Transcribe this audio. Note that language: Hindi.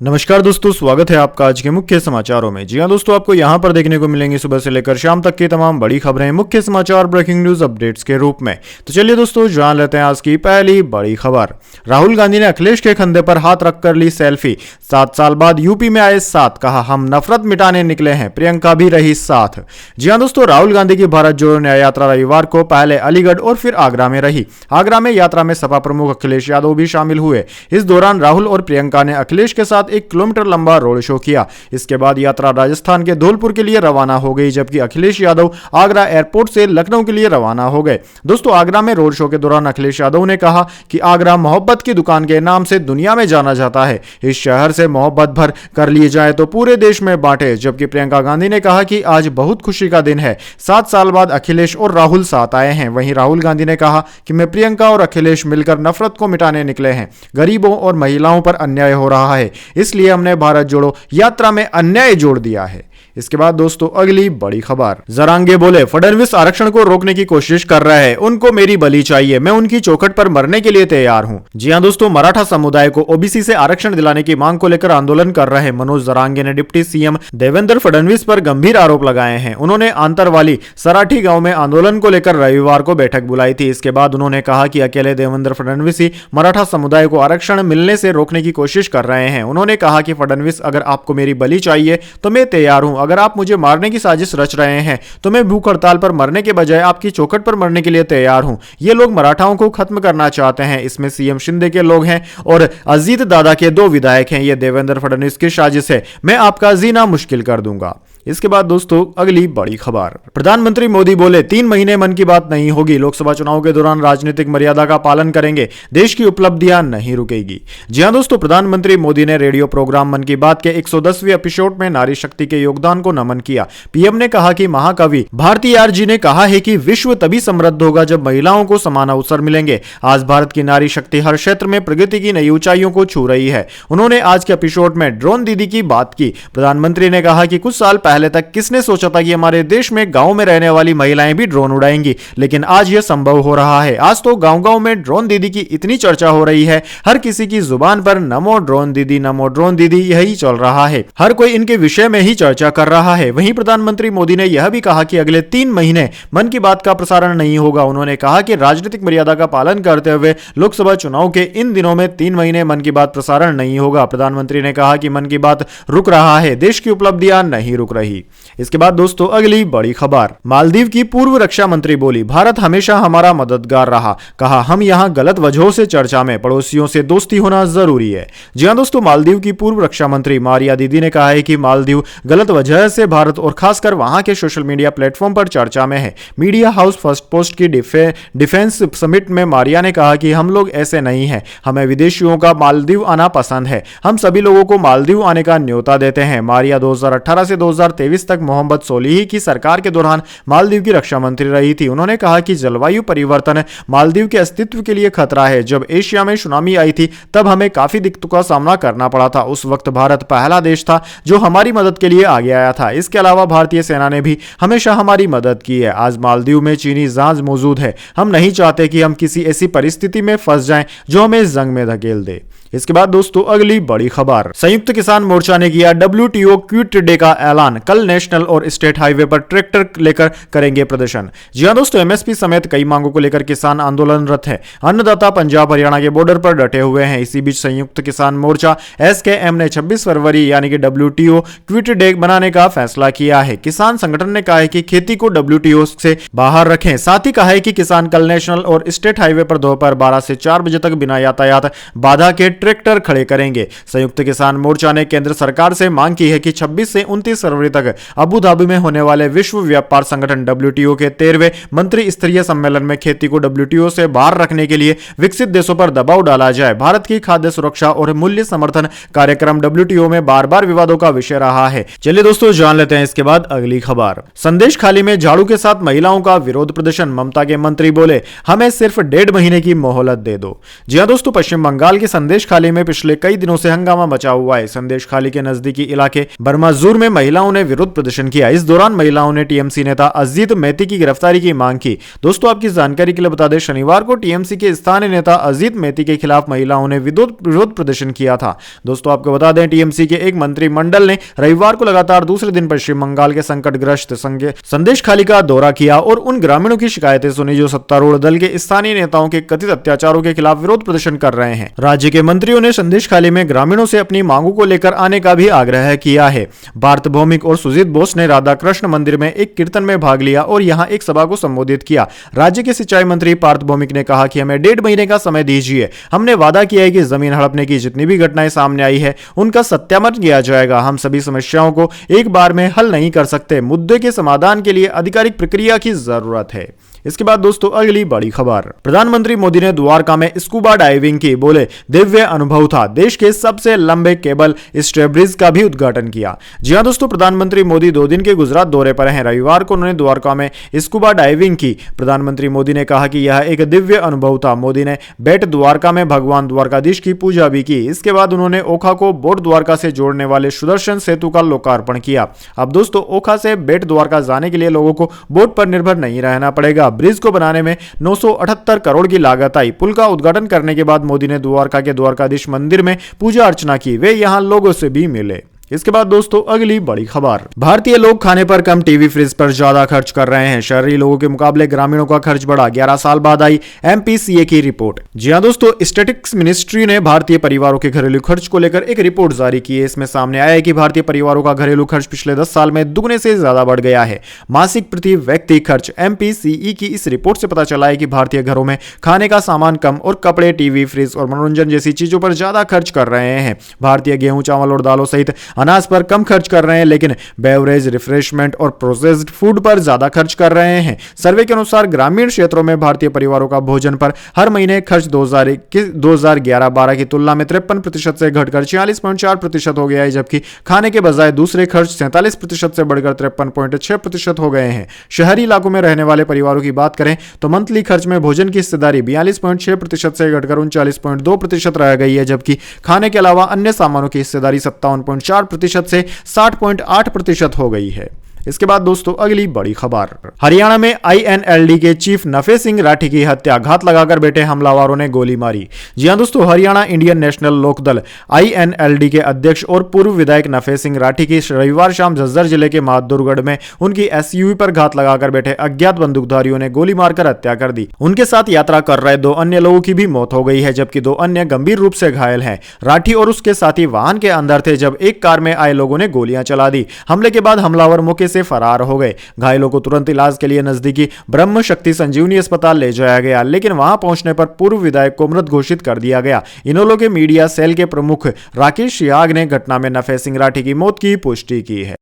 नमस्कार दोस्तों, स्वागत है आपका आज के मुख्य समाचारों में। जी हां दोस्तों, आपको यहां पर देखने को मिलेंगे सुबह से लेकर शाम तक की तमाम बड़ी खबरें मुख्य समाचार ब्रेकिंग न्यूज अपडेट्स के रूप में। तो चलिए दोस्तों, जान लेते हैं आज की पहली बड़ी खबर। राहुल गांधी ने अखिलेश के कंधे पर हाथ रखकर ली सेल्फी। 7 साल बाद यूपी में आए साथ, कहा हम नफरत मिटाने निकले हैं, प्रियंका भी रही साथ। जी हां दोस्तों, राहुल गांधी की भारत जोड़ो न्याय यात्रा रविवार को पहले अलीगढ़ और फिर आगरा में रही। आगरा में यात्रा में सपा प्रमुख अखिलेश यादव भी शामिल हुए। इस दौरान राहुल और प्रियंका ने अखिलेश के साथ 1 किलोमीटर लंबा रोड शो किया। इसके बाद यात्रा राजस्थान के धौलपुर के लिए रवाना हो गई, जबकि अखिलेश यादव आगरा एयरपोर्ट से लखनऊ के लिए रवाना हो गए। दोस्तों, आगरा में रोड शो के दौरान अखिलेश यादव ने कहा कि आगरा मोहब्बत की दुकान के नाम से दुनिया में जाना जाता है। इस शहर से मोहब्बत भर कर लिए जाए तो पूरे देश में बांटे। जबकि प्रियंका गांधी ने कहा कि आज बहुत खुशी का दिन है, 7 साल बाद अखिलेश और राहुल साथ आए हैं। वहीं राहुल गांधी ने कहा कि मैं प्रियंका और अखिलेश मिलकर नफरत को मिटाने निकले हैं। गरीबों और महिलाओं पर अन्याय हो रहा है, इसलिए हमने भारत जोड़ो यात्रा में अन्याय जोड़ दिया है। इसके बाद दोस्तों, अगली बड़ी खबर। जरांगे बोले फडणवीस आरक्षण को रोकने की कोशिश कर रहे हैं, उनको मेरी बलि चाहिए, मैं उनकी चौखट पर मरने के लिए तैयार हूं। जी हां दोस्तों, मराठा समुदाय को ओबीसी से आरक्षण दिलाने की मांग को लेकर आंदोलन कर रहे मनोज जरांगे ने डिप्टी सीएम देवेंद्र फडणवीस पर गंभीर आरोप लगाए हैं। उन्होंने आंतरवाली सराठी गांव में आंदोलन को लेकर रविवार को बैठक बुलाई थी। इसके बाद उन्होंने कहा कि अकेले देवेंद्र फडणवीस ही मराठा समुदाय को आरक्षण मिलने से रोकने की कोशिश कर रहे हैं। उन्होंने कहा कि फडणवीस, अगर आपको मेरी बलि चाहिए तो मैं तैयार हूं। अगर आप मुझे मारने की साजिश रच रहे हैं तो मैं भूख हड़ताल पर मरने के बजाय आपकी चौखट पर मरने के लिए तैयार हूं। ये लोग मराठाओं को खत्म करना चाहते हैं। इसमें सीएम शिंदे के लोग हैं और अजीत दादा के 2 विधायक हैं। ये देवेंद्र फडणवीस की साजिश है। मैं आपका जीना मुश्किल कर दूंगा। इसके बाद दोस्तों, अगली बड़ी खबर। प्रधानमंत्री मोदी बोले 3 महीने मन की बात नहीं होगी, लोकसभा चुनाव के दौरान राजनीतिक मर्यादा का पालन करेंगे, देश की उपलब्धियां नहीं रुकेगी। जी हां दोस्तों, प्रधानमंत्री मोदी ने रेडियो प्रोग्राम मन की बात के 110वें एपिसोड में नारी शक्ति के योगदान को नमन किया। पीएम ने कहा कि महाकवि भारतीयार जी ने कहा है कि विश्व तभी समृद्ध होगा जब महिलाओं को समान अवसर मिलेंगे। आज भारत की नारी शक्ति हर क्षेत्र में प्रगति की नई ऊंचाइयों को छू रही है। उन्होंने आज के एपिसोड में ड्रोन दीदी की बात की। प्रधानमंत्री ने कहा कि कुछ साल पहले तक किसने सोचा था कि हमारे देश में गांव में रहने वाली महिलाएं भी ड्रोन उड़ाएंगी, लेकिन आज यह संभव हो रहा है। आज तो गांव-गांव में ड्रोन दीदी की इतनी चर्चा हो रही है, हर किसी की जुबान पर नमो ड्रोन दीदी यही चल रहा है। हर कोई इनके विषय में ही चर्चा कर रहा है। वहीं प्रधानमंत्री मोदी ने यह भी कहा कि अगले 3 महीने मन की बात का प्रसारण नहीं होगा। उन्होंने कहा कि राजनीतिक मर्यादा का पालन करते हुए लोकसभा चुनाव के इन दिनों में 3 महीने मन की बात प्रसारण नहीं होगा। प्रधानमंत्री ने कहा कि मन की बात रुक रहा है, देश की उपलब्धियां नहीं रुक रही। इसके बाद दोस्तों, अगली बड़ी खबर। मालदीव की पूर्व रक्षा मंत्री बोली भारत हमेशा हमारा मददगार रहा, कहा हम यहां गलत वजहों से चर्चा में, पड़ोसियों से दोस्ती होना जरूरी है। जी हां दोस्तों, मालदीव की पूर्व रक्षा मंत्री मारिया दीदी ने कहा है कि मालदीव गलत वजह से भारत और खासकर वहां के सोशल मीडिया प्लेटफॉर्म पर चर्चा में है। मीडिया हाउस फर्स्ट पोस्ट की डिफेंस समिट में मारिया ने कहा कि हम लोग ऐसे नहीं हैं, हमें विदेशियों का मालदीव आना पसंद है, हम सभी लोगों को मालदीव आने का न्योता देते हैं। मारिया 2018 से 2023 तक मोहम्मद सोलिह की सरकार के दौरान मालदीव की रक्षा मंत्री रही थी। उन्होंने कहा कि जलवायु परिवर्तन मालदीव के अस्तित्व के लिए खतरा है। जब एशिया में सुनामी आई थी तब हमें काफी दिक्कतों का सामना करना पड़ा था। उस वक्त भारत पहला देश था जो हमारी मदद के लिए आगे आया था। इसके अलावा भारतीय सेना ने भी हमेशा हमारी मदद की है। आज मालदीव में चीनी जहाज मौजूद है। हम नहीं चाहते कि हम किसी ऐसी परिस्थिति में फंस जाएं जो हमें जंग में धकेल दे। इसके बाद दोस्तों, अगली बड़ी खबर। संयुक्त किसान मोर्चा ने किया WTO क्विट डे का ऐलान, कल नेशनल और स्टेट हाईवे पर ट्रैक्टर लेकर करेंगे प्रदर्शन। जी हां दोस्तों, MSP समेत कई मांगों को लेकर किसान आंदोलनरत है। अन्नदाता पंजाब हरियाणा के बॉर्डर पर डटे हुए हैं। इसी बीच संयुक्त किसान मोर्चा SKM ने 26 फरवरी यानी कि WTO क्विट डे बनाने का फैसला किया है। किसान संगठन ने कहा है कि खेती को WTO से बाहर रखें। साथ ही कहा है कि किसान कल नेशनल और स्टेट हाईवे पर दोपहर 12 से 4 बजे तक बिना यातायात बाधा के ट्रैक्टर खड़े करेंगे। संयुक्त किसान मोर्चा ने केंद्र सरकार से मांग की है कि 26 से 29 फरवरी तक अबू धाबी में होने वाले विश्व व्यापार संगठन WTO के 13वें मंत्री स्तरीय सम्मेलन में खेती को WTO से बाहर रखने के लिए विकसित देशों पर दबाव डाला जाए। भारत की खाद्य सुरक्षा और मूल्य समर्थन कार्यक्रम WTO में बार बार विवादों का विषय रहा है। चलिए दोस्तों, जान लेते हैं इसके बाद अगली खबर। संदेश खाली में झाड़ू के साथ महिलाओं का विरोध प्रदर्शन। ममता के मंत्री बोले हमें सिर्फ 1.5 महीने की मोहलत दे दो। जी हां दोस्तों, पश्चिम बंगाल के संदेश खाली में पिछले कई दिनों से हंगामा मचा हुआ है। संदेश खाली के नजदीकी इलाके बरमाजूर में महिलाओं ने विरोध प्रदर्शन किया। इस दौरान महिलाओं ने टीएमसी नेता अजीत मैती की गिरफ्तारी की मांग की। दोस्तों आपकी जानकारी के लिए बता दें, शनिवार को टीएमसी के स्थानीय नेता अजीत मैती के खिलाफ महिलाओं ने विरोध प्रदर्शन किया था। दोस्तों आपको बता दें, टीएमसी के एक मंत्रिमंडल ने रविवार को लगातार दूसरे दिन पश्चिम बंगाल के संकटग्रस्त संदेश खाली का दौरा किया और उन ग्रामीणों की शिकायतें सुनी जो सत्तारूढ़ दल के स्थानीय नेताओं के कथित अत्याचारों के खिलाफ विरोध प्रदर्शन कर रहे हैं। राज्य के मंत्रियों ने संदेश खाली में ग्रामीणों से अपनी मांगों को लेकर आने का भी आग्रह किया है। भारत भौमिक और सुजीत बोस ने राधा कृष्ण मंदिर में एक कीर्तन में भाग लिया और यहां एक सभा को संबोधित किया। राज्य के सिंचाई मंत्री पार्थ भौमिक ने कहा कि हमें 1.5 महीने का समय दीजिए। हमने वादा किया है कि जमीन हड़पने की जितनी भी घटनाएं सामने आई है उनका सत्यापन किया जाएगा। हम सभी समस्याओं को एक बार में हल नहीं कर सकते। मुद्दे के समाधान के लिए आधिकारिक प्रक्रिया की जरूरत है। इसके बाद दोस्तों अगली बड़ी खबर, प्रधानमंत्री मोदी ने द्वारका में स्कूबा डाइविंग की, बोले दिव्य अनुभव था। देश के सबसे लंबे केबल स्टे ब्रिज का भी उद्घाटन किया। जी हां दोस्तों, प्रधानमंत्री मोदी 2 दिन के गुजरात दौरे पर हैं। रविवार को उन्होंने द्वारका में स्कूबा डाइविंग की। प्रधानमंत्री मोदी ने कहा कि यह एक दिव्य अनुभव था। मोदी ने बेट द्वारका में भगवान द्वारकाधीश की पूजा भी की। इसके बाद उन्होंने ओखा को बोट द्वारका से जोड़ने वाले सुदर्शन सेतु का लोकार्पण किया। अब दोस्तों ओखा से बेट द्वारका जाने के लिए लोगों को बोट पर निर्भर नहीं रहना पड़ेगा। ब्रिज को बनाने में 978 करोड़ की लागत आई। पुल का उद्घाटन करने के बाद मोदी ने द्वारका के द्वारकाधीश मंदिर में पूजा अर्चना की। वे यहां लोगों से भी मिले। इसके बाद दोस्तों अगली बड़ी खबर, भारतीय लोग खाने पर कम, टीवी फ्रिज पर ज्यादा खर्च कर रहे हैं। शहरी लोगों के मुकाबले ग्रामीणों का खर्च बढ़ा। 11 साल बाद आई एमपीसीए की रिपोर्ट। जी हां दोस्तों, स्टैटिस्टिक्स मिनिस्ट्री ने भारतीय परिवारों के घरेलू खर्च को लेकर एक रिपोर्ट जारी की है। इसमें सामने आया है कि भारतीय परिवारों का घरेलू खर्च पिछले 10 साल में दुगने से ज्यादा बढ़ गया है। मासिक प्रति व्यक्ति खर्च एमपीसीई की इस रिपोर्ट से पता चला है कि भारतीय घरों में खाने का सामान कम और कपड़े, टीवी, फ्रिज और मनोरंजन जैसी चीजों पर ज्यादा खर्च कर रहे हैं। भारतीय गेहूं, चावल और दालों सहित अनाज पर कम खर्च कर रहे हैं, लेकिन बेवरेज, रिफ्रेशमेंट और प्रोसेस्ड फूड पर ज्यादा खर्च कर रहे हैं। सर्वे के अनुसार ग्रामीण क्षेत्रों में भारतीय परिवारों का भोजन पर हर महीने खर्च 2011-12 की तुलना में 53% से घटकर 46.4% हो गया है, जबकि खाने के बजाय दूसरे खर्च 47% से बढ़कर 53.6% हो गए हैं। शहरी इलाकों में रहने वाले परिवारों की बात करें तो मंथली खर्च में भोजन की हिस्सेदारी 42.6% से घटकर 39.2% रह गई है, जबकि खाने के अलावा अन्य सामानों की हिस्सेदारी 57.4% से 60.8% हो गई है। इसके बाद दोस्तों अगली बड़ी खबर, हरियाणा में आईएनएलडी के चीफ नफे सिंह राठी की हत्या, घात लगाकर बैठे हमलावरों ने गोली मारी। जी हां दोस्तों, Haryana Indian National Lokdal INLD के अध्यक्ष और पूर्व विधायक नफे सिंह राठी की रविवार शाम झज्जर जिले के माधुरगढ़ में उनकी एसयूवी पर घात लगाकर बैठे अज्ञात बंदूकधारियों ने गोली मारकर हत्या कर दी। उनके साथ यात्रा कर रहे 2 अन्य लोगों की भी मौत हो गई है, जबकि 2 अन्य गंभीर रूप से घायल हैं। राठी और उसके साथी वाहन के अंदर थे जब एक कार में आए लोगों ने गोलियां चला दी। हमले के बाद हमलावर मौके से फरार हो गए। घायलों को तुरंत इलाज के लिए नजदीकी ब्रह्म शक्ति संजीवनी अस्पताल ले जाया गया, लेकिन वहां पहुंचने पर पूर्व विधायक को मृत घोषित कर दिया गया। इनेलो के मीडिया सेल के प्रमुख राकेश याग ने घटना में नफे सिंह राठी की मौत की पुष्टि की है।